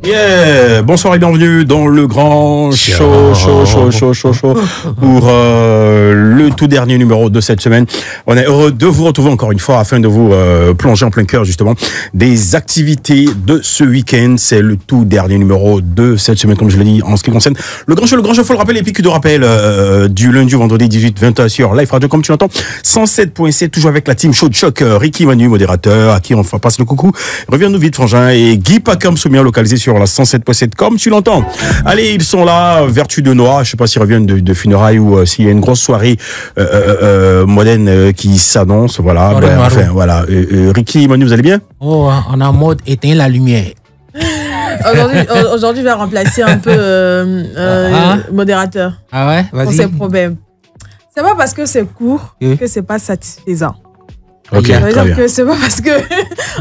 Yeah, bonsoir et bienvenue dans le grand show pour le tout dernier numéro de cette semaine. On est heureux de vous retrouver encore une fois afin de vous plonger en plein cœur justement des activités de ce week-end. C'est le tout dernier numéro de cette semaine, comme je l'ai dit, en ce qui concerne le grand show, faut le rappeler, les piqûres de rappel du lundi au vendredi 18-20h sur Live Radio, comme tu l'entends, 107.7, toujours avec la team Show de Choc, Ricky Manu, modérateur, à qui on passe le coucou. Reviens-nous vite, Frangin, et Guy Pacam Soumia, localisé sur la 107.7, comme tu l'entends. Allez, ils sont là, Vertu de Noix, je sais pas s'ils reviennent de funérailles ou s'il y a une grosse soirée moderne qui s'annonce, voilà. Voilà. Ricky Manu, vous allez bien? Oh, on a en mode éteindre la lumière. Aujourd'hui, je vais remplacer un peu modérateur. Ah ouais, vas-y. Pour ces problèmes. C'est pas parce que c'est court que c'est pas satisfaisant. Ok, ça veut dire que c'est pas parce que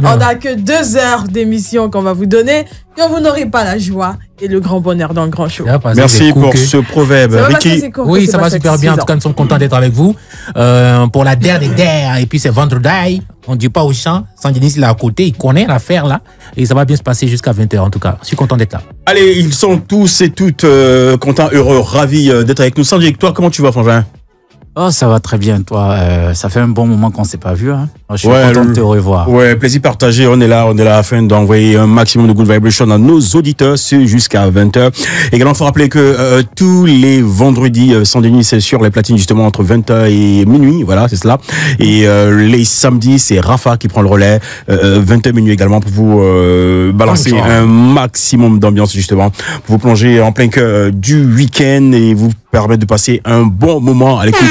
on a que 2 heures d'émission qu'on va vous donner que vous n'aurez pas la joie et le grand bonheur dans le grand show. Merci pour ce proverbe. Ricky. Oui, ça va super bien. En tout cas, nous sommes contents d'être avec vous pour la dernière. Et puis c'est vendredi. On ne dit pas au champ. Saint-Denis, il est à côté. Il connaît l'affaire là. Et ça va bien se passer jusqu'à 20h en tout cas. Je suis content d'être là. Allez, ils sont tous et toutes contents, heureux, ravis d'être avec nous. Sandy, toi, comment tu vas, Frangin? Oh, ça va très bien, toi. Ça fait un bon moment qu'on ne s'est pas vu. Hein. Je suis content de te revoir. Ouais, plaisir partagé. On est là afin d'envoyer un maximum de good vibration à nos auditeurs. C'est jusqu'à 20h. Également, il faut rappeler que tous les vendredis, Saint-Denis, c'est sur les platines justement entre 20h et minuit. Voilà, c'est cela. Et les samedis, c'est Rafa qui prend le relais. 20h minuit également pour vous balancer un maximum d'ambiance justement, pour vous plonger en plein cœur du week-end et vous permettre de passer un bon moment à l'écoute,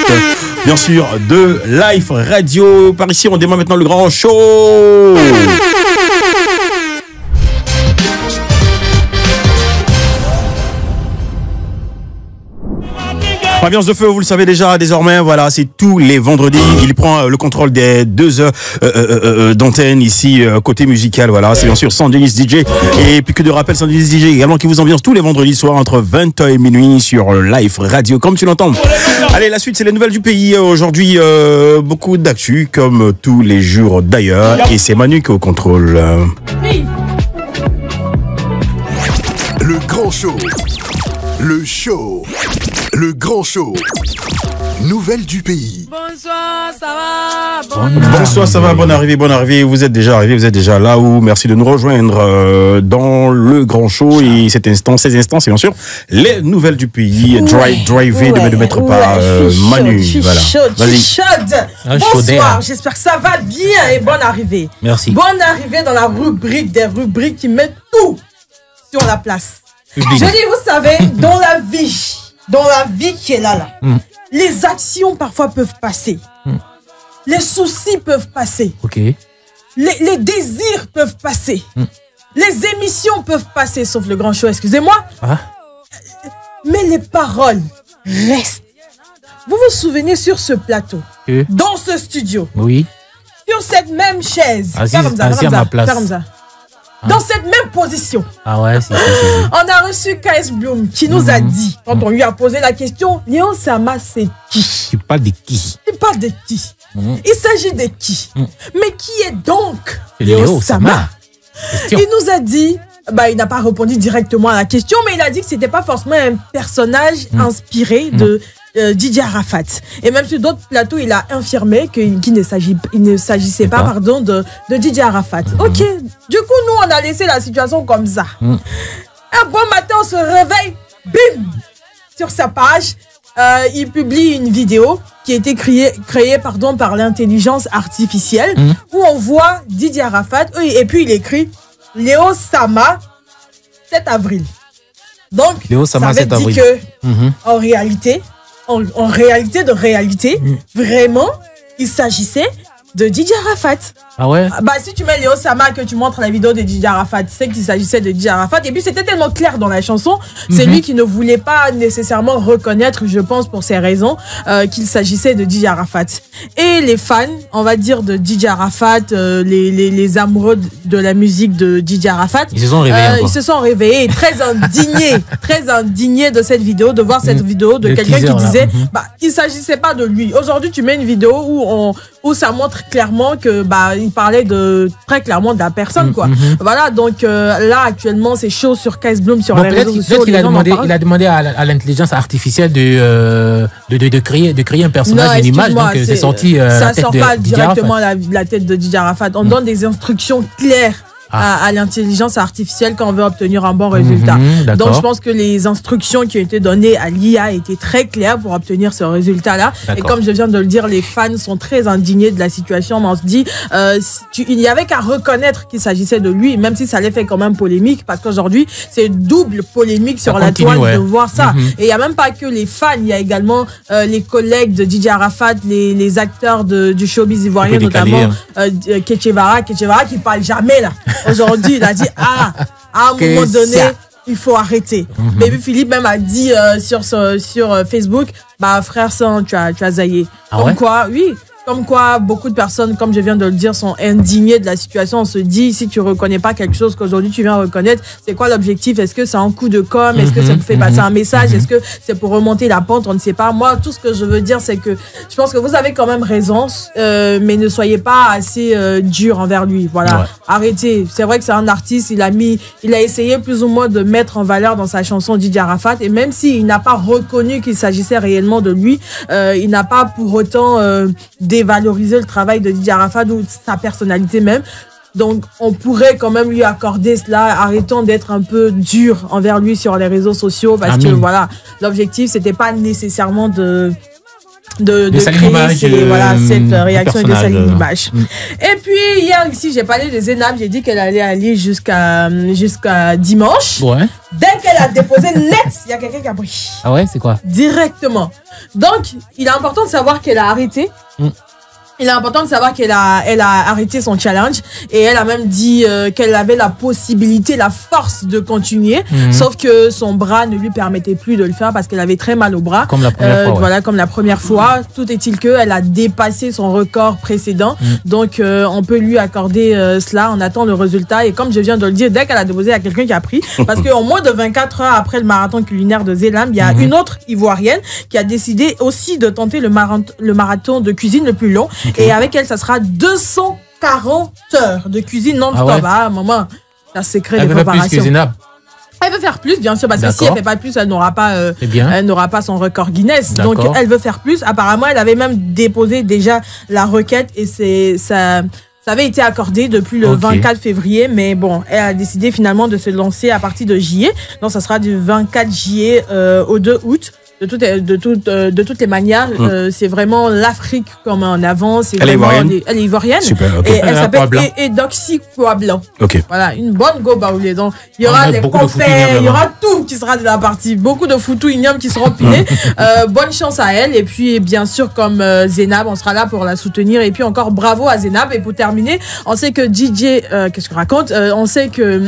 bien sûr, de Live Radio. Par ici, on démarre maintenant le grand show. Ambiance de feu, vous le savez déjà désormais, voilà, c'est tous les vendredis. Il prend le contrôle des 2 heures d'antenne ici, côté musical, voilà. C'est bien sûr Saint-Denis DJ. Et puis que de rappel, Saint-Denis DJ également qui vous ambiance tous les vendredis soirs entre 20h et minuit sur Live Radio, comme tu l'entends. Allez, la suite, c'est les nouvelles du pays. Aujourd'hui, beaucoup d'actu, comme tous les jours d'ailleurs. Et c'est Manu qui est au contrôle. Le grand show. Le show. Le grand show. Nouvelles du pays. Bonsoir, ça va? Bonsoir, ça va? Bonne arrivée. Vous êtes déjà arrivés, vous êtes déjà là où. Merci de nous rejoindre dans le grand show. Et ces instants, c'est bien sûr les nouvelles du pays. Drivé de mettre par Manu. Je suis chaude. Bonsoir, j'espère que ça va bien et bonne arrivée. Merci. Bonne arrivée dans la rubrique des rubriques qui mettent tout sur la place. Je dis, vous savez, dans la vie qui est là, les actions parfois peuvent passer. Les soucis peuvent passer. Okay. Les désirs peuvent passer. Les émissions peuvent passer, sauf le grand show, excusez-moi. Mais les paroles restent. Vous vous souvenez sur ce plateau, dans ce studio, sur cette même chaise, assis à ma place. Dans cette même position. Ah ouais, c'est. On a reçu KS Bloom qui nous a dit, quand on lui a posé la question, Léon Sama, c'est qui? Tu parles de qui? Tu parles de qui? Il s'agit de qui? Mais qui est donc Léon Sama? Il nous a dit, il n'a pas répondu directement à la question, mais il a dit que c'était pas forcément un personnage inspiré de Didier Arafat. Et même sur d'autres plateaux, il a affirmé qu'il ne s'agissait pas de Didier Arafat. Ok, du coup, nous, on a laissé la situation comme ça. Un bon matin, on se réveille, bim, sur sa page, il publie une vidéo qui a été créée par l'intelligence artificielle, où on voit Didier Arafat, et puis il écrit Léo Sama, 7 avril. Donc, Léo Sama, ça veut dire que, en réalité, vraiment, il s'agissait de Didier Arafat. Ah ouais? Si tu mets Léo Sama, que tu montres la vidéo de Didier Arafat, tu sais qu'il s'agissait de Didier Arafat. Et puis c'était tellement clair dans la chanson, c'est lui qui ne voulait pas nécessairement reconnaître, je pense pour ces raisons, qu'il s'agissait de Didier Arafat. Et les fans, on va dire, de Didier Arafat, les amoureux de la musique de Didier Arafat, ils se sont réveillés. Ils se sont réveillés, très indignés de cette vidéo, de voir cette vidéo de quelqu'un qui disait, il s'agissait pas de lui. Aujourd'hui, tu mets une vidéo où ça montre clairement que il parlait très clairement de la personne, quoi. Voilà, donc là, actuellement, c'est chaud sur Kees Bloem, sur les réseaux sociaux. Peut-être il a demandé à l'intelligence artificielle de créer un personnage, une image, donc c'est sorti. Ça sort pas directement la tête de Didier Arafat. On donne des instructions claires à l'intelligence artificielle quand on veut obtenir un bon résultat. Donc, je pense que les instructions qui ont été données à l'IA étaient très claires pour obtenir ce résultat-là. Et comme je viens de le dire, les fans sont très indignés de la situation. Mais on se dit, il n'y avait qu'à reconnaître qu'il s'agissait de lui, même si ça allait faire quand même polémique, parce qu'aujourd'hui, c'est double polémique sur la toile de voir ça. Et il n'y a même pas que les fans, il y a également les collègues de Didier Arafat, les acteurs du showbiz ivoirien, notamment Ketchevara qui parle jamais, là. Aujourd'hui, il a dit, à un moment donné, il faut arrêter. Baby Philippe même a dit sur Facebook, frère San, tu as zaillé. Comme quoi, beaucoup de personnes, comme je viens de le dire, sont indignées de la situation. On se dit, si tu reconnais pas quelque chose qu'aujourd'hui tu viens reconnaître, c'est quoi l'objectif? Est-ce que c'est un coup de com'? Est-ce que ça me fait passer un message? Est-ce que c'est pour remonter la pente? On ne sait pas. Moi, tout ce que je veux dire, c'est que je pense que vous avez quand même raison, mais ne soyez pas assez dur envers lui. Voilà. Arrêtez. C'est vrai que c'est un artiste. Il a essayé plus ou moins de mettre en valeur dans sa chanson Didier Arafat. Et même s'il n'a pas reconnu qu'il s'agissait réellement de lui, il n'a pas pour autant dévaloriser le travail de Didier Arafat ou sa personnalité même. Donc, on pourrait quand même lui accorder cela. Arrêtons d'être un peu dur envers lui sur les réseaux sociaux parce que voilà, l'objectif, c'était pas nécessairement de créer cette réaction et de salir l'image. Et puis, hier, ici, j'ai parlé de Zénab. J'ai dit qu'elle allait aller jusqu'à dimanche. Ouais. Dès qu'elle a déposé net, il y a quelqu'un qui a pris. Ah ouais, c'est quoi? Directement. Donc, il est important de savoir qu'elle a arrêté. Il est important de savoir qu'elle a arrêté son challenge et elle a même dit qu'elle avait la possibilité, la force de continuer, sauf que son bras ne lui permettait plus de le faire parce qu'elle avait très mal au bras. Comme la première fois. Voilà, comme la première fois. Tout est-il qu'elle a dépassé son record précédent. Donc, on peut lui accorder cela. On attend le résultat. Et comme je viens de le dire, dès qu'elle a déposé, il y a quelqu'un qui a pris. Parce qu'en moins de 24 heures après le marathon culinaire de Zélam, il y a une autre Ivoirienne qui a décidé aussi de tenter le marathon de cuisine le plus long. Et avec elle, ça sera 240 heures de cuisine non-stop. Maman, la secret de préparation. Plus que Zénab. Elle veut faire plus, bien sûr, parce que si elle fait pas plus, elle n'aura pas son record Guinness. Donc, elle veut faire plus. Apparemment, elle avait même déposé déjà la requête et ça avait été accordé depuis le 24 février, mais bon, elle a décidé finalement de se lancer à partir de juillet. Donc, ça sera du 24 juillet au 2 août. De toutes les manières, c'est vraiment l'Afrique comme en avant. Elle est ivoirienne. Elle est ivoirienne. Super, et elle s'appelle Edoxy Blanc. Voilà, une bonne go baoulée. Donc, il y aura des copains, il y aura tout qui sera de la partie. Beaucoup de foutou ignomes qui seront pilés. Bonne chance à elle. Et puis, bien sûr, comme Zénab, on sera là pour la soutenir. Et puis, encore bravo à Zénab. Et pour terminer, on sait que DJ, qu'est-ce que je raconte? On sait que...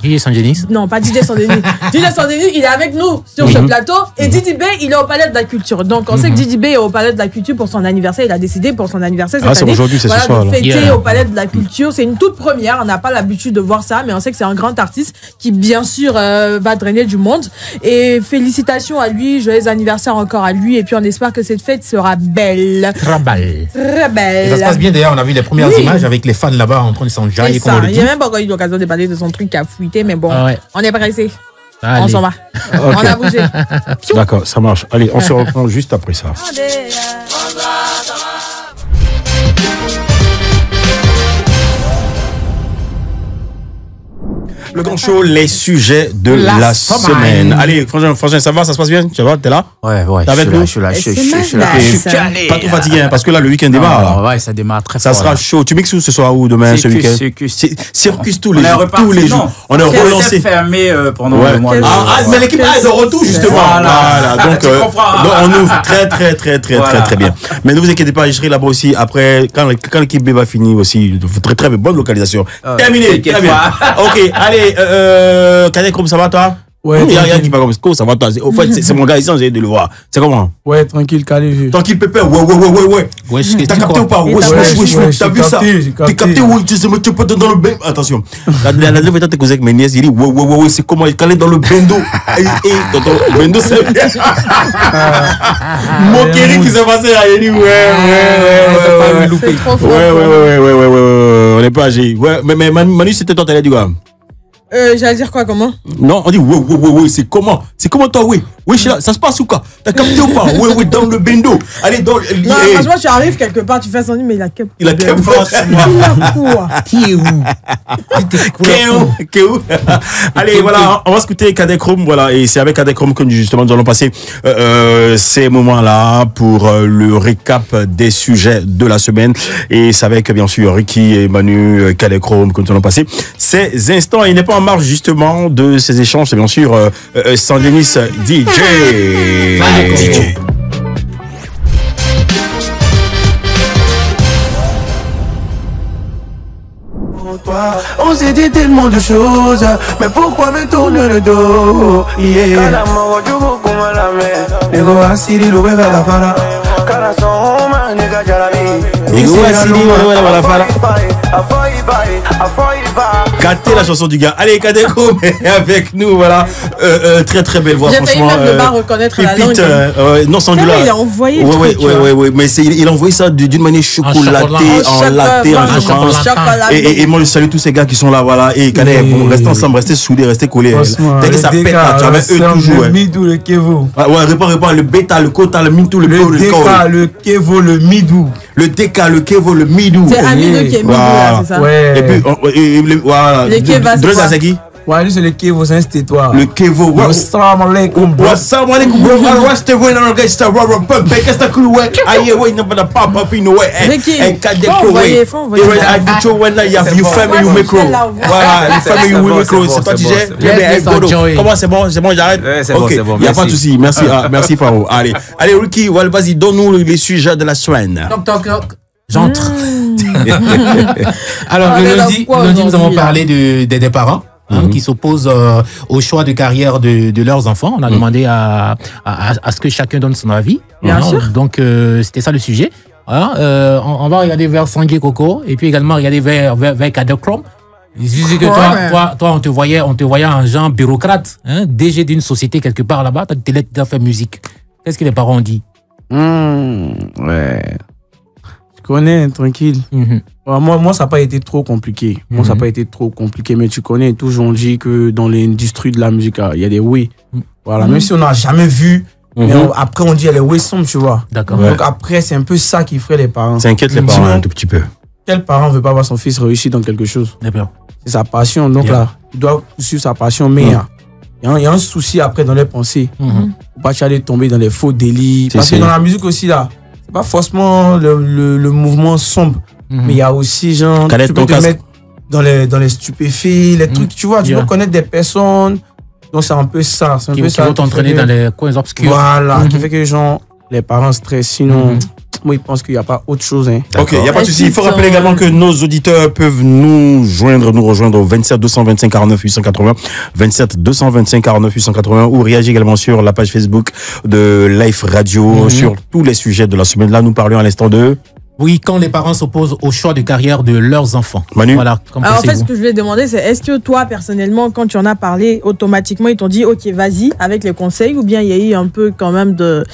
DJ Sandenis? Non, pas DJ Sandenis. DJ Sandenis, il est avec nous sur ce plateau. Et Didi B, il est au Palais de la Culture. Donc, on sait que Didi B est au Palais de la Culture pour son anniversaire. Il a décidé pour son anniversaire cette année. Aujourd'hui, c'est ce soir, de fêter au Palais de la Culture. C'est une toute première. On n'a pas l'habitude de voir ça, mais on sait que c'est un grand artiste qui, bien sûr, va drainer du monde. Et félicitations à lui. Joyeux anniversaire encore à lui. Et puis, on espère que cette fête sera belle. Très belle. Très belle. Et ça se passe bien d'ailleurs. On a vu les premières images avec les fans là-bas en train de s'enjailler, comme on le dit. Il n'a même pas encore eu l'occasion de parler de son truc qui a fuité, mais bon, on est pressé. Allez. On s'en va. On a bougé. D'accord, ça marche. Allez, on se reprend juste après ça. Le grand show, les sujets de la semaine. Allez, Frangin, ça va, ça se passe bien? Tu vois, t'es là? Ouais. T'es avec nous? Je suis là. Pas trop fatigué, hein, parce que là, le week-end démarre. Ouais, ça démarre très fort. Ça sera chaud. Tu mixes où ce soir ou demain, ce week-end? Circus tous les jours. On est relancé. Fermé pendant le mois. Mais l'équipe est de retour, justement. Voilà. Donc, on ouvre très bien. Mais ne vous inquiétez pas, je serai là-bas aussi après, quand l'équipe B va finir aussi. Très bonne localisation. Terminé. Très bien. Ok, allez. Cadet, comment ça va toi? Ouais, il y a rien qui va comme ça va toi. Au fait, c'est mon gars ici, j'ai de le voir. C'est comment? Ouais, tranquille, calé. Tranquille, pépé. Ouais. T'as capté ou pas? Ouais, t'as vu ça? T'es capté ou tu peux dans le bain? Attention. La dernière fois, t'es causé avec mes nièces, il dit ouais, c'est comment il calé dans le bendo. Tonton, le bendo, c'est bien. Moquerie qui s'est passé là, il dit ouais. C'est trop fort. Ouais. est pas âgé. Ouais, mais Manu, c'était toi, t'allais dire quoi? J'allais dire quoi, comment? Non, on dit oui, c'est comment? C'est comment toi, oui? Oui, ça se passe ou quoi? T'as capté ou pas? Oui, dans le bendo. Allez, dans le. Non, franchement, tu arrives quelque part, tu fais son mais il a quel. Il a quel quoi? Qui est où? Qui est où? Allez, voilà, on va écouter Cadet Chrome, voilà, et c'est avec Cadet Chrome que justement nous allons passer ces moments-là pour le récap des sujets de la semaine. Et c'est avec, bien sûr, Ricky et Manu, Cadet Chrome que nous allons passer ces instants. Il n'est pas en marge justement de ces échanges, c'est bien sûr Sandenis DJ. On s'est dit tellement de choses, mais pourquoi me tourner le dos? Yeah. Gâtez la chanson du gars. Allez, Cadet Chrome avec nous, voilà. Très très belle voix, franchement. J'ai failli même ne pas reconnaître la langue. Non, sans doute. Il a envoyé. Ouais, mais il a envoyé ça d'une manière chocolatée, en latte, en chocolat. Et moi, je salue tous ces gars qui sont là, voilà. Et Cadet, restez ensemble, restez soudés, restez collés. Dès que ça pète, tu avais eux toujours. Le midou, le kevo. Ouais, réponds, le bêta, le kota, le mintou, le le déca, le kevo, le midou. Le déca, le kevo, le midou. C'est Amidou qui est midou, là, c'est ça? Ouais. Et puis, voilà. Le keva, c'est quoi? Ouais, lui, c'est le kevo, c'est un stétoire. Le kevo. Assalamu alaikum, bro. Assalamu alaikum, bro. Rasta when I get the rubber pump. Qu'est-ce que tu veux? Aïe, ouais, non, pas pop up in the way. Et Cadet Chrome, ouais. I do show when I have you family you micro. Voilà, you family you micro. C'est toi, tu gères. Comment c'est bon, j'arrête. Ok, il y a pas de souci. Merci Faro. Allez, Ricky, vas-y, donne-nous les sujets de la semaine. Donc, j'entre. Alors, le lundi, nous avons parlé des parents. Qui s'opposent au choix de carrière de leurs enfants. On a demandé à ce que chacun donne son avis. Bien sûr. Donc, c'était ça le sujet. Voilà, on va regarder vers Sanjay Coco et puis également regarder vers Cadet Chrome. Je disais que toi, on te voyait un genre bureaucrate, DG d'une société quelque part là-bas. Tu as fait musique. Qu'est-ce que les parents ont dit? Ouais. Je connais, tranquille. Moi, ça n'a pas été trop compliqué. Mais tu connais, toujours on dit que dans l'industrie de la musique, il y a des oui. Voilà, même si on n'a jamais vu, mais après on dit il y a les oui sombres, tu vois. D'accord. Donc après, c'est un peu ça qui ferait les parents. Ça inquiète les parents un tout petit peu. Quel parent ne veut pas voir son fils réussir dans quelque chose? C'est sa passion. Donc là, il doit poursuivre sa passion, mais il y a un souci après dans les pensées. Faut pas aller tomber dans les faux délits. Parce que dans la musique aussi, là, c'est pas forcément le mouvement sombre, mais il y a aussi genre tu peux te mettre dans les stupéfiants, les trucs, tu vois, tu peux connaître des personnes, donc c'est un peu ça, qui vont t'entraîner dans les coins obscurs. Voilà, qui fait que genre les parents stressent, sinon moi ils pensent qu'il n'y a pas autre chose. Ok, il n'y a pas de souci. Il faut rappeler également que nos auditeurs peuvent nous rejoindre au 27 225 49 880, 27 225 49 880, ou réagir également sur la page Facebook de Life Radio sur tous les sujets de la semaine. Là, nous parlions à l'instant de... Oui, quand les parents s'opposent au choix de carrière de leurs enfants. Manu? Voilà. Alors en fait, ce que je voulais demander, c'est est-ce que toi, personnellement, quand tu en as parlé, automatiquement, ils t'ont dit, ok, vas-y, avec les conseils, ou bien il y a eu un peu quand même de...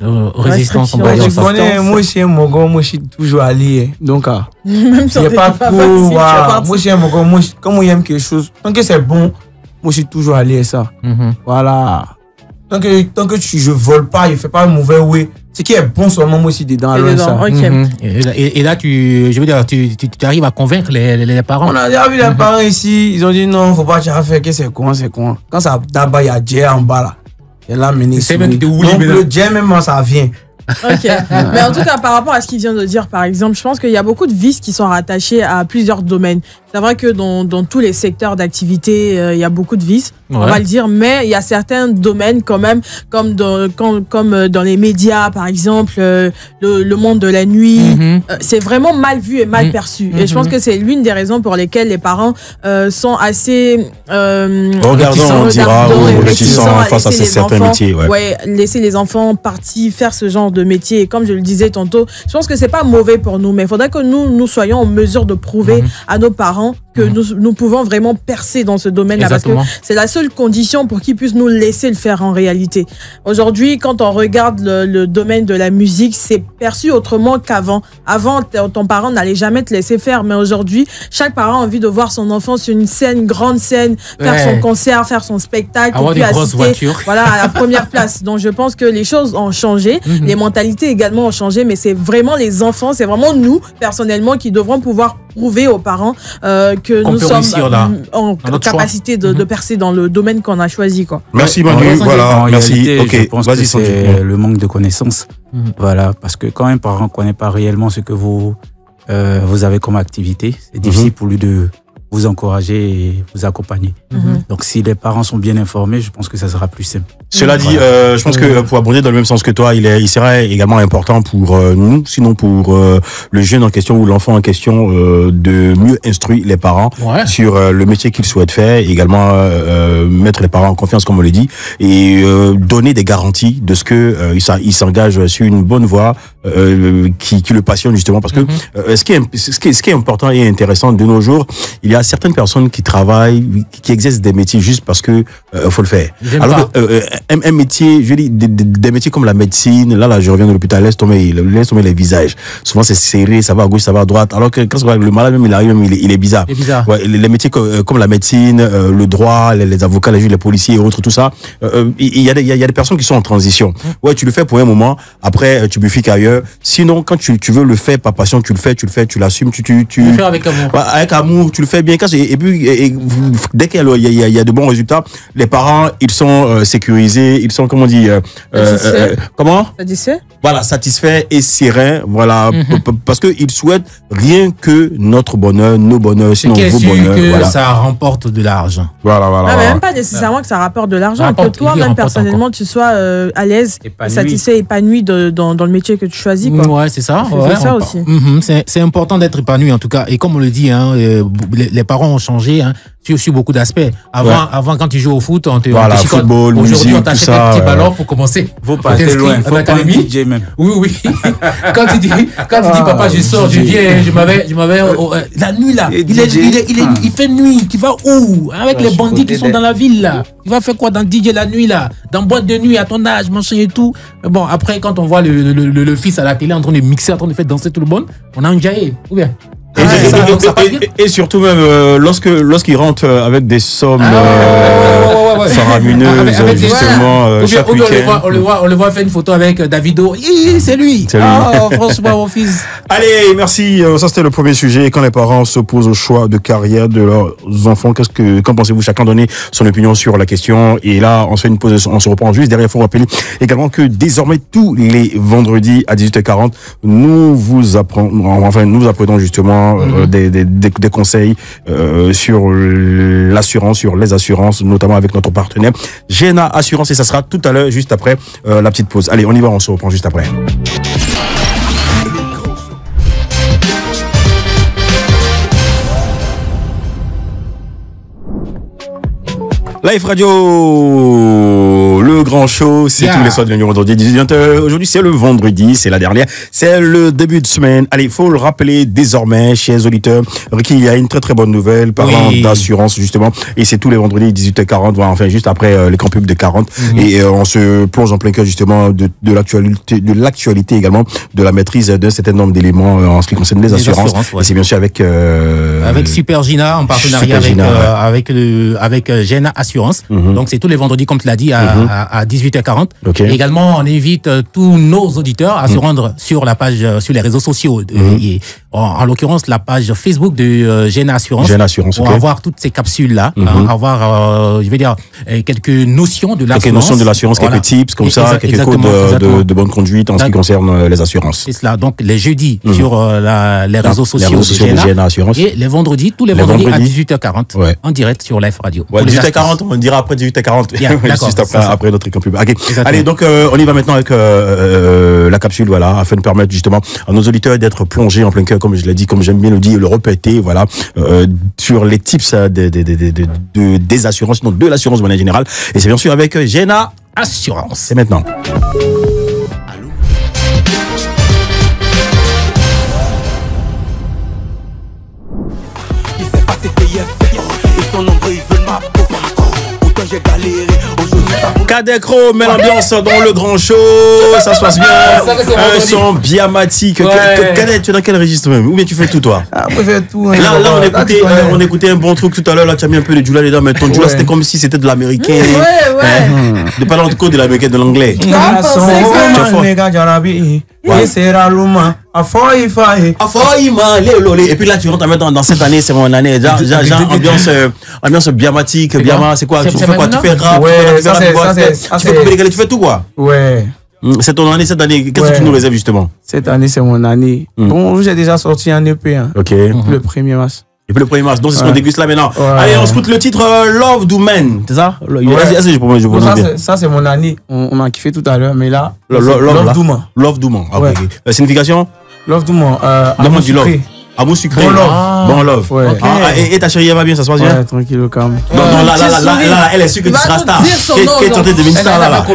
résistance, on va dire ça. Moi, je suis un mogon, moi, je suis toujours allé. Donc, même si il n'y a pas trop. Moi, je suis un mogon, comme moi, j'aime quelque chose, tant que c'est bon, moi, je suis toujours allé à ça. Voilà. Tant que je vole pas, je fais pas un mauvais oui. Ce qui est bon seulement, moi aussi, dedans. Et là, tu arrives à convaincre les parents. On a déjà vu les parents ici, ils ont dit non, faut pas faire que c'est con. Quand ça d'abord, il y a Dieu en bas là. Et là, donc le Dieu même, ça vient. Ok. Mais en tout cas, par rapport à ce qu'il vient de dire, par exemple, je pense qu'il y a beaucoup de vices qui sont rattachés à plusieurs domaines. C'est vrai que dans tous les secteurs d'activité, il y a beaucoup de vices, on va le dire, mais il y a certains domaines quand même, comme dans les médias, par exemple, le monde de la nuit, c'est vraiment mal vu et mal perçu. Et je pense que c'est l'une des raisons pour lesquelles les parents sont assez réticents face à certains métiers. Ouais, laisser les enfants partir faire ce genre de métier. Et comme je le disais tantôt, je pense que c'est pas mauvais pour nous, mais il faudrait que nous soyons en mesure de prouver à nos parents que nous pouvons vraiment percer dans ce domaine-là. Parce que c'est la seule condition pour qu'ils puissent nous laisser le faire en réalité. Aujourd'hui, quand on regarde le domaine de la musique, c'est perçu autrement qu'avant. Avant, ton parent n'allait jamais te laisser faire, mais aujourd'hui, chaque parent a envie de voir son enfant sur une scène, une grande scène, faire son concert, faire son spectacle, avoir des grosses voitures. Voilà, à la première place. Donc, je pense que les choses ont changé, les mentalités également ont changé, mais c'est vraiment les enfants, c'est vraiment nous, personnellement, qui devront pouvoir prouver aux parents que nous sommes en capacité de percer dans le domaine qu'on a choisi, quoi. Merci Manu, voilà, merci. Je pense que c'est le manque de connaissances. Voilà, parce que quand un parent ne connaît pas réellement ce que vous avez comme activité, c'est difficile pour lui de vous encourager et vous accompagner. Donc si les parents sont bien informés, je pense que ça sera plus simple. Cela dit, je pense que pour abonder dans le même sens que toi, il serait également important pour nous, sinon pour le jeune en question ou l'enfant en question, de mieux instruire les parents sur le métier qu'ils souhaitent faire, et également mettre les parents en confiance, comme on le dit, et donner des garanties de ce que ils s'engagent sur une bonne voie qui le passionne justement, parce que ce qui est important et intéressant de nos jours, il y a certaines personnes qui travaillent, qui exercent des métiers juste parce que faut le faire. Alors un métier, je dis des métiers comme la médecine, là je reviens de l'hôpital, laisse tomber les visages. Souvent c'est serré, ça va à gauche, ça va à droite. Alors que quand le malade même il arrive, même il est bizarre. Ouais, les métiers comme la médecine, le droit, les avocats, les juges, les policiers et autres, tout ça, il y a des personnes qui sont en transition. Ouais, tu le fais pour un moment, après tu biffiques ailleurs. Sinon, quand tu veux le faire par passion, tu le fais, tu l'assumes, tu le fais avec amour. Ouais, avec amour, tu le fais bien. Et puis dès qu'il y a de bons résultats, les parents ils sont sécurisés, ils sont, comment on dit, comment satisfaits. Voilà, satisfaits et sereins, voilà, parce que ils souhaitent rien que notre bonheur, nos bonheurs, sinon vos bonheurs. Que ça remporte de l'argent. Voilà. Mais même pas nécessairement que ça rapporte de l'argent, que toi même personnellement tu sois à l'aise, satisfait, épanoui dans le métier que tu choisis, quoi. Ouais, c'est ça. C'est ça aussi. C'est important d'être épanoui en tout cas. Et comme on le dit, les parents ont changé sur beaucoup d'aspects. Avant, quand tu joues au foot, on te football, aujourd'hui, musique, on t'achète un petit ballon pour commencer. Vous partez loin. Faut pas DJ même. Oui. Quand tu dis papa, je sors, je viens, je m'avais la nuit là. Il fait nuit. Tu vas où? Avec les bandits qui sont dans la ville là. Tu vas faire quoi dans DJ la nuit là? Dans boîte de nuit à ton âge, machin et tout. Mais bon, après, quand on voit le fils à la télé en train de mixer, en train de faire danser tout le monde, on a enjaillé. Ou bien? Et surtout même lorsqu'il rentre avec des sommes faramineuses, justement, chaque week-end. On le voit faire une photo avec Davido. C'est lui. Franchement, mon fils. Allez, merci. Ça, c'était le premier sujet. Quand les parents s'opposent au choix de carrière de leurs enfants, qu'en pensez-vous? Chacun donner son opinion sur la question. Et là, on se fait une pause, on se reprend juste derrière. Il faut rappeler également que désormais, tous les vendredis à 18h40, nous vous apprenons justement des conseils sur l'assurance, sur les assurances, notamment avec notre partenaire Gena Assurance, et ça sera tout à l'heure, juste après la petite pause. Allez, on y va, on se reprend juste après. Live Radio, le grand show, c'est tous les soirs de lundi au vendredi 18h. Aujourd'hui, c'est le vendredi, c'est la dernière, c'est le début de semaine. Allez, il faut le rappeler désormais, chers auditeurs, qu'il y a une très très bonne nouvelle parlant d'assurance, justement. Et c'est tous les vendredis 18h40, enfin juste après l'écran pub de 40. Et on se plonge en plein cœur, justement, de l'actualité également, de la maîtrise d'un certain nombre d'éléments en ce qui concerne les assurances. Et c'est bien sûr avec Super Gina, en partenariat avec Gena Assurance. Donc c'est tous les vendredis, comme tu l'as dit, à 18h40. Et également, on invite tous nos auditeurs à se rendre sur la page, sur les réseaux sociaux. Et, en l'occurrence, la page Facebook de Gena Assurance. On va voir toutes ces capsules-là, avoir, je vais dire, quelques notions de l'assurance. Quelques notions de l'assurance, quelques tips, comme ça, quelques codes de bonne conduite en ce qui concerne les assurances. C'est cela. Donc les jeudis sur les réseaux sociaux de Gena Assurance. Et les vendredis, tous les vendredis à 18h40, en direct sur Live Radio. 18h40, on dira après 18h40. Juste après notre écran pub. Allez, donc on y va maintenant avec la capsule, voilà, afin de permettre justement à nos auditeurs d'être plongés en plein cœur, comme je l'ai dit, comme j'aime bien le dire, le répéter, voilà, sur les tips des assurances, sinon de l'assurance de manière générale. Et c'est bien sûr avec Gena Assurance. C'est maintenant. j'ai galéré. Aujourd'hui, ça Cadet Chrome met l'ambiance dans le grand show. Ça se passe bien. Un son biamatique. Cadet, tu es dans quel registre même? Ou bien tu fais tout toi? Ah, moi, je fais tout. Là, on écoutait un bon truc tout à l'heure. Là, tu as mis un peu de Jula dedans, mais ton Jula, c'était comme si c'était de l'américain. De pas l'autre côté de l'américain, de l'anglais. Et puis là, tu rentres dans cette année, c'est mon année. Genre ambiance biamatique. Biama, c'est quoi? Tu fais quoi? Tu fais rap, tu fais tout quoi? Ouais. C'est ton année cette année. Qu'est-ce que tu nous réserves justement? Cette année, c'est mon année. Bon, j'ai déjà sorti un EP. Ok. Le 1er mars. Et puis le 1er mars, donc c'est ce qu'on déguste là maintenant. Allez, on écoute le titre Love Do Men, c'est ça? Ça, c'est mon année. On a kiffé tout à l'heure, mais là, Love Do Man. Love Do Man. La signification? Love Do Man. Amour du love. Amour sucré. Bon love. Bon love. Ouais. Et ta chérie, elle va bien, ça se passe bien? Ouais, tranquille, au calme. Non, là, elle est sûre que tu seras star. Qu'elle est tentée de devenir star là.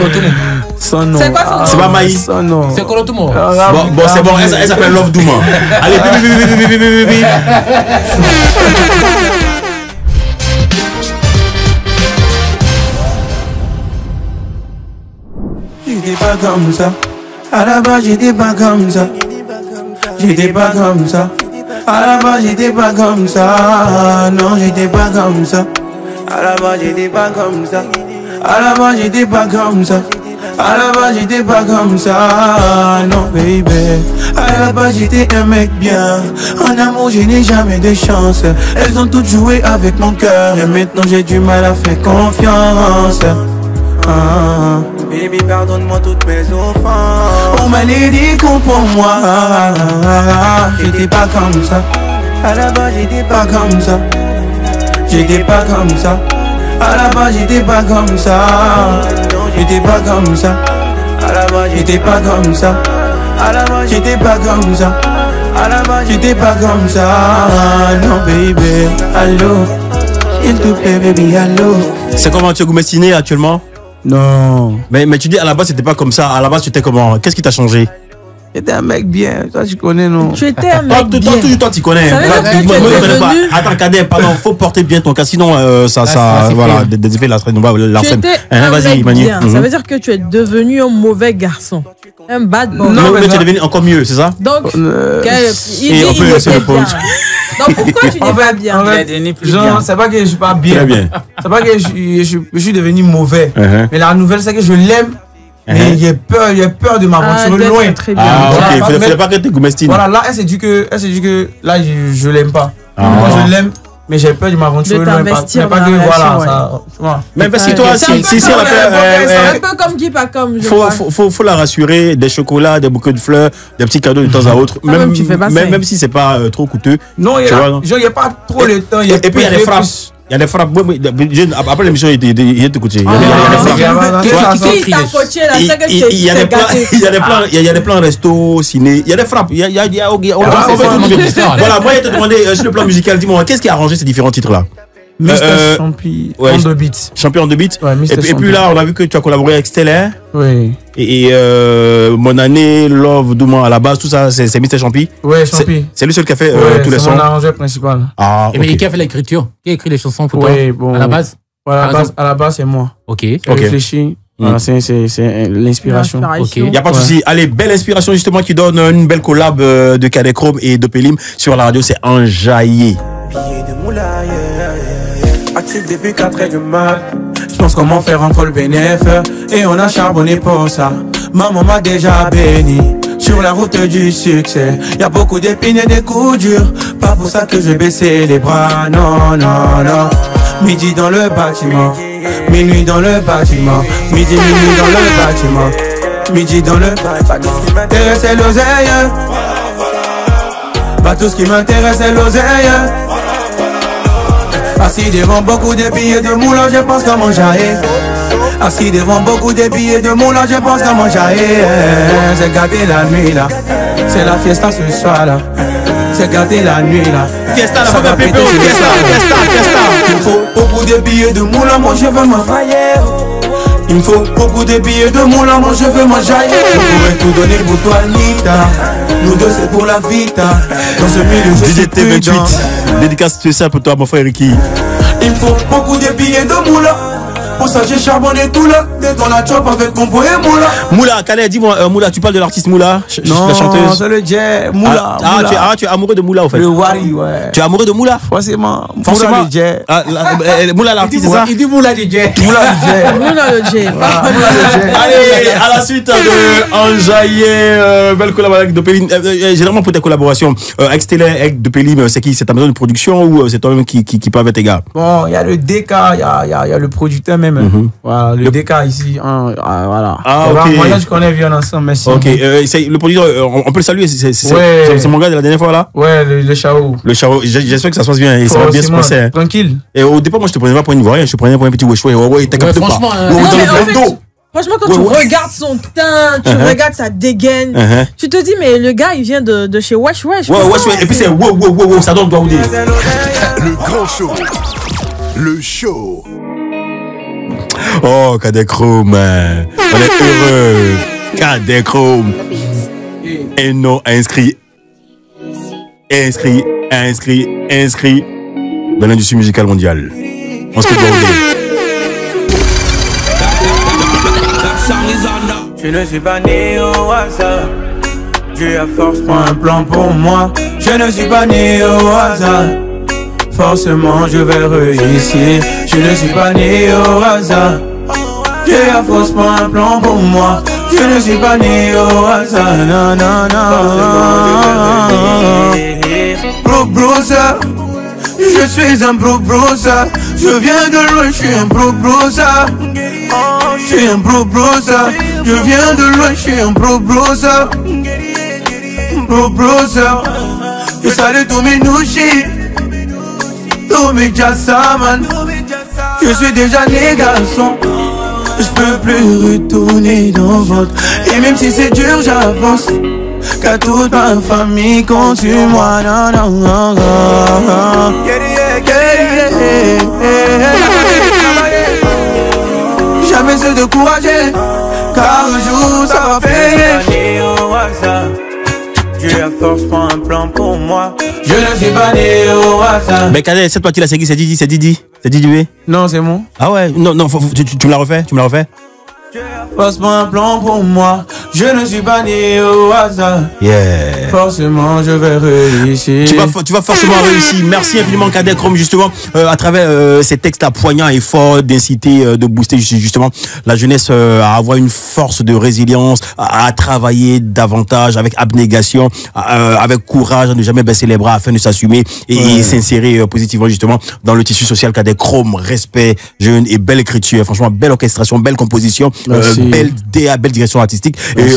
Son nom. C'est quoi son nom? C'est pas Maï. Son nom. C'est Korotumo. Bon, c'est bon, elle s'appelle Love Do Man. Allez, bibi. J'étais pas comme ça. À la base, j'étais pas comme ça. J'étais pas comme ça. À la base, j'étais pas comme ça. Non, j'étais pas comme ça. À la base, j'étais pas comme ça. À la base, j'étais pas comme ça. À la base, j'étais pas comme ça. Non, baby. À la base, j'étais un mec bien. En amour, je n'ai jamais de chance. Elles ont toutes joué avec mon cœur. Et maintenant, j'ai du mal à faire confiance. Baby, pardonne-moi toutes mes offenses. Oh ma lady, comprends-moi. J'étais pas comme ça. À la base, j'étais pas comme ça. J'étais pas comme ça. À la base, j'étais pas comme ça. J'étais pas comme ça. À la base, j'étais pas comme ça. À la base, j'étais pas comme ça. À la base, j'étais pas comme ça. Non, baby, allô. S'il te plaît, baby, allô. C'est comment tu es goumestiné actuellement? Non. Mais tu dis à la base c'était pas comme ça. À la base tu étais comment? Qu'est-ce qui t'a changé? J'étais un mec bien. Toi tu connais non? Tu étais un mec bien. Toi tu connais. Ça veut dire que tu es devenu... Attends Cadet, pardon, faut porter bien ton cas. Sinon voilà des effets l'arsène. Vas-y Manu. Ça veut dire que tu es devenu un mauvais garçon. Un bad boy. Non mais tu es devenu encore mieux, c'est ça? Donc il était bien. Donc pourquoi tu n'es pas bien? C'est pas que je suis pas bien. C'est pas que je suis devenu mauvais. Mais la nouvelle, c'est que je l'aime. Mais il a peur de m'aventurer loin. Très bien. Ok, il fallait pas que tu goumestines. Voilà, là, elle s'est dit que là, je l'aime pas. Moi, je l'aime. Mais j'ai peur de m'aventurer loin. Pas que voilà, ça. Même si toi, si elle a un peu comme qui pas comme. Faut la rassurer, des chocolats, des bouquets de fleurs, des petits cadeaux de temps à autre. Même si c'est pas trop coûteux. Non, il n'y a pas trop le temps. Et puis il y a des frappes. Il y a des frappes. Après l'émission, il est écouté. Il y a des plans resto, ciné. Il y a des frappes. Voilà, moi, je te demandais sur le plan musical, dis-moi, qu'est-ce qui a arrangé ces différents titres-là? Mr. Champion on the beat. Champion on the beat. Et puis là, on a vu que tu as collaboré avec Stellaire. Oui. Et Mon année, Love, Do Man à la base, tout ça, c'est Mr. Champi. Oui, Champi. C'est lui seul qui a fait tous les sons. C'est mon arrangeur principal. Ah, mais qui a fait l'écriture? Qui a écrit les chansons pour toi? Bon. À la base? À la base, c'est moi. Ok. J'ai réfléchi. Voilà, c'est l'inspiration. Il n'y a pas de souci. Allez, belle inspiration justement qui donne une belle collab de Cadet Chrome et de Pélim sur la radio, c'est Enjaillé. Billet de moulaille, actif depuis 4 heures du mat. Je pense comment faire encore le bénéfice. Et on a charbonné pour ça. Maman m'a déjà béni. Sur la route du succès, y a beaucoup d'épines et des coups durs. Pas pour ça que je vais baisser les bras, non, non, non. Midi dans le bâtiment, minuit dans le bâtiment, minuit dans le bâtiment, midi dans le bâtiment. Tout ce qui m'intéresse c'est l'oseille. Pas tout ce qui m'intéresse c'est l'oseille. Assis devant beaucoup de billets de moulin, je pense comment j'aille. Assis devant beaucoup de billets de moulin, je pense comment j'aille. C'est gâté la nuit là, c'est la fiesta ce soir là. C'est gâté la nuit là. Fiesta, la famille Pépé, fiesta. Il me faut beaucoup de billets de moulin, moi je veux m'envoyer. Il me faut beaucoup de billets de moulin, moi je veux m'enjailler. Je pourrais tout donner pour toi Nita. Nous deux c'est pour la vita. Dans ce milieu je suis DJT28, dédicace spéciale pour toi mon frère Ricky. Il me faut beaucoup de billets de moulin. Pour ça j'ai charbonné tout là. Dès dans la chop avec mon boy et Moula. Moula, Calais, dis-moi, Moula, tu parles de l'artiste Moula, non, la chanteuse. c'est le jazz. Moula. Ah, tu es amoureux de Moula, en fait. Le Wari, ouais. Tu es amoureux de Moula? Forcément. Forcément. Moula le jazz. Moula l'artiste, c'est ça? Il dit Moula du jazz. Moula le jazz. Moula le jazz. Allez, à la suite de Enjaillé, belle collaboration avec Dopelim. Généralement pour tes collaborations avec Stella, avec Dopelim, c'est qui? C'est ta maison de production ou c'est toi-même qui parle avec tes gars? Bon, il y a le DK, il y a le producteur même. Voilà, le DK ici. Voilà. Ah, ok. Moi, je connais bien ensemble, merci. Ok, le producteur, on peut le saluer, c'est mon gars de la dernière fois là? Ouais, le Chao. Le Chao, j'espère que ça se passe bien et ça va bien se passer. Tranquille. Et au départ, moi je te prenais pas pour une ivoirienne, je te prenais pour un petit wesh. Ouais, t'as capté pas. Franchement, franchement, quand tu regardes son teint, tu regardes sa dégaine, tu te dis, mais le gars, il vient de chez Wesh Wesh. Ouais, et puis c'est wow, ça donne doigt. Le grand show. Le show. Oh, Cadet Chrome, on est heureux. Cadet Chrome. Et non, inscrit dans l'industrie musicale mondiale. On se fait Je ne suis pas né au hasard. Dieu a forcément un plan pour moi. Je ne suis pas né au hasard. Forcément je vais réussir. Je ne suis pas né au hasard. Dieu a forcément un plan pour moi. Je ne suis pas né au hasard. Non, non, non. Bro brosa. Je suis un bro brosa. Je viens de loin, je suis un bro brosa. Je suis un bro brosa. Je viens de loin, je suis un bro brosa. Bro brosa. Je salue tous mes nouchis. Tous mes jassaman. Je suis déjà né garçon. Je peux plus retourner dans votre. Et même si c'est dur, j'avance. Car toute ma famille compte sur moi. Non, non, non, non. Jamais se décourager. Car un jour ça va payer. Dieu a forcément un plan pour moi. Je ne suis pas né au hasard. Mais Cadet, cette partie-là, c'est qui? C'est Didi B? Non, c'est moi. Ah ouais, non, tu me la refais? Forcément un plan pour moi. Je ne suis pas né au hasard. Yeah. Forcément je vais réussir. Tu vas forcément réussir. Merci infiniment Cadet Chrome justement à travers ces textes à poignants et forts d'inciter, de booster justement la jeunesse à avoir une force de résilience, à travailler davantage avec abnégation, avec courage, à ne jamais baisser les bras afin de s'assumer et s'insérer positivement justement dans le tissu social. Cadet Chrome, respect, jeune et belle écriture. Franchement, belle orchestration, belle composition. Belle DA, belle direction artistique. Et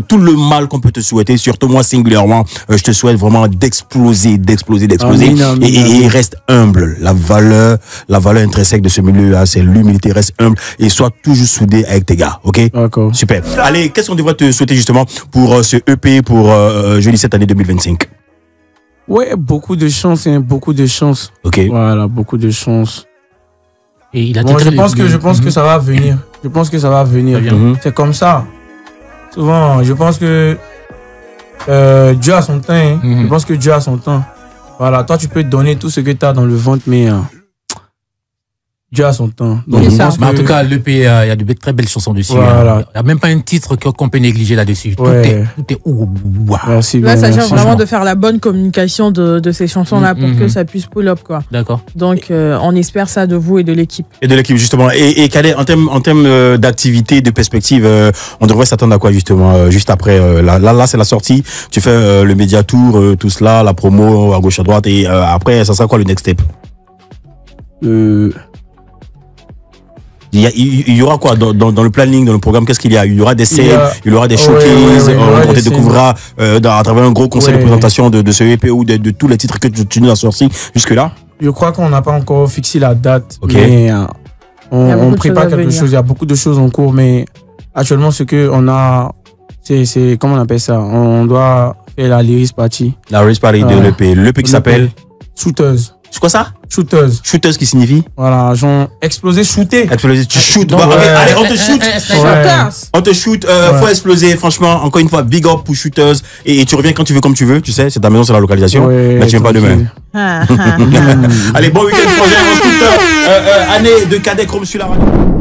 tout le mal qu'on peut te souhaiter, surtout moi singulièrement, je te souhaite vraiment d'exploser. Et reste humble. La valeur intrinsèque de ce milieu, c'est l'humilité. Reste humble et sois toujours soudé avec tes gars. Ok? D'accord. Super. Allez, qu'est-ce qu'on devrait te souhaiter justement pour ce EP pour jeudi cette année 2025? Ouais, beaucoup de chance, beaucoup de chance. Ok. Voilà, beaucoup de chance. Et il a bon, je pense que ça va venir. Je pense que ça va venir. C'est comme ça. Souvent, je pense que Dieu a son temps. Hein. Je pense que Dieu a son temps. Voilà, toi, tu peux donner tout ce que tu as dans le ventre, mais Dieu a son temps. Donc, mais en tout cas, l'EP, il y a de très belles chansons dessus. Voilà. Il n'y a même pas un titre qu'on peut négliger là-dessus. Ouais. Tout est wow. Merci. Là, ça cherche vraiment de faire la bonne communication de ces chansons-là pour que ça puisse pull up, quoi. D'accord. Donc, on espère ça de vous et de l'équipe. Et de l'équipe, justement. Et Cadet, en termes d'activité, de perspective, on devrait s'attendre à quoi, justement, juste après là, c'est la sortie. Tu fais le média tour, tout cela, la promo à gauche, à droite. Et après, ça sera quoi le next step? Il y aura quoi dans le planning, dans le programme? Qu'est-ce qu'il y a? Il y aura des scènes, il y aura des showcases, on te découvrira à travers un gros conseil de présentation de ce EP ou de tous les titres que tu nous as sortis jusque-là. Je crois qu'on n'a pas encore fixé la date, mais on prépare quelque chose. Il y a beaucoup de choses en cours, mais actuellement ce que on a, c'est comment on appelle ça? On doit faire la lyrics party. La lyrics party de l'EP. L'EP qui s'appelle Shooteuse. C'est quoi ça? Shooteuse. Shooteuse qui signifie? Voilà, genre exploser, shooter. Exploser, tu shoot. Allez, on te shoot. On te shoot, faut exploser. Franchement, encore une fois, big up pour Shooteuse. Et tu reviens quand tu veux, comme tu veux. Tu sais, c'est ta maison, c'est la localisation. Mais tu viens pas demain. Allez, bon week-end, prochain, on se année de Cadet Chrome sur la radio.